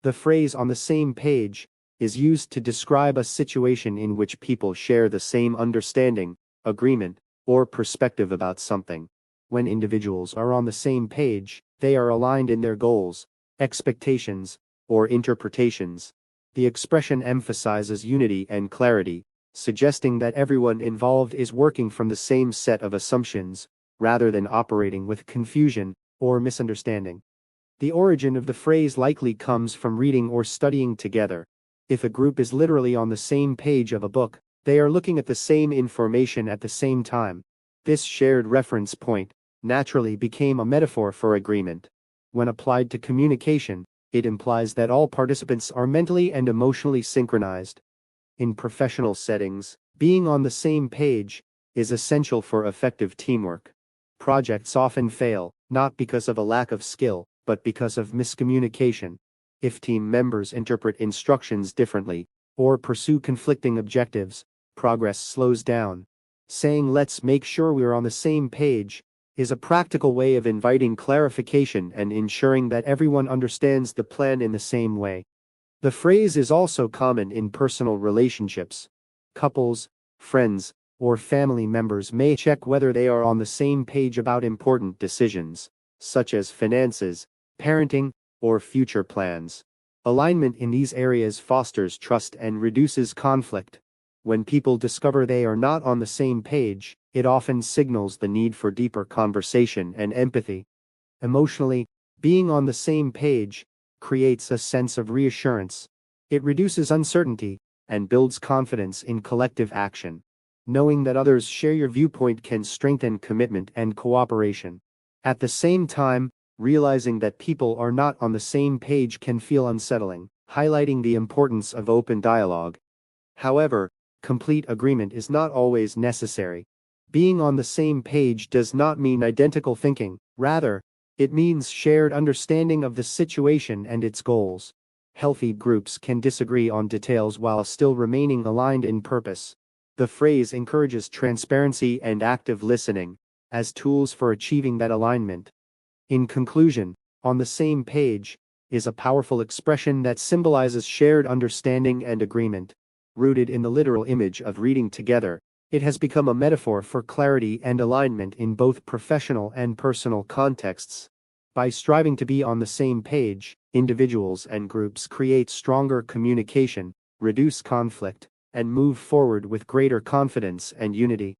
The phrase "on the same page" is used to describe a situation in which people share the same understanding, agreement, or perspective about something. When individuals are on the same page, they are aligned in their goals, expectations, or interpretations. The expression emphasizes unity and clarity, suggesting that everyone involved is working from the same set of assumptions, rather than operating with confusion or misunderstanding. The origin of the phrase likely comes from reading or studying together. If a group is literally on the same page of a book, they are looking at the same information at the same time. This shared reference point naturally became a metaphor for agreement. When applied to communication, it implies that all participants are mentally and emotionally synchronized. In professional settings, being on the same page is essential for effective teamwork. Projects often fail, not because of a lack of skill, but because of miscommunication. If team members interpret instructions differently, or pursue conflicting objectives, progress slows down. Saying "let's make sure we're on the same page" is a practical way of inviting clarification and ensuring that everyone understands the plan in the same way. The phrase is also common in personal relationships. Couples, friends, or family members may check whether they are on the same page about important decisions, such as finances, parenting, or future plans. Alignment in these areas fosters trust and reduces conflict. When people discover they are not on the same page, it often signals the need for deeper conversation and empathy. Emotionally, being on the same page creates a sense of reassurance. It reduces uncertainty and builds confidence in collective action. Knowing that others share your viewpoint can strengthen commitment and cooperation. At the same time, realizing that people are not on the same page can feel unsettling, highlighting the importance of open dialogue. However, complete agreement is not always necessary. Being on the same page does not mean identical thinking, rather, it means shared understanding of the situation and its goals. Healthy groups can disagree on details while still remaining aligned in purpose. The phrase encourages transparency and active listening as tools for achieving that alignment. In conclusion, "on the same page" is a powerful expression that symbolizes shared understanding and agreement. Rooted in the literal image of reading together, it has become a metaphor for clarity and alignment in both professional and personal contexts. By striving to be on the same page, individuals and groups create stronger communication, reduce conflict, and move forward with greater confidence and unity.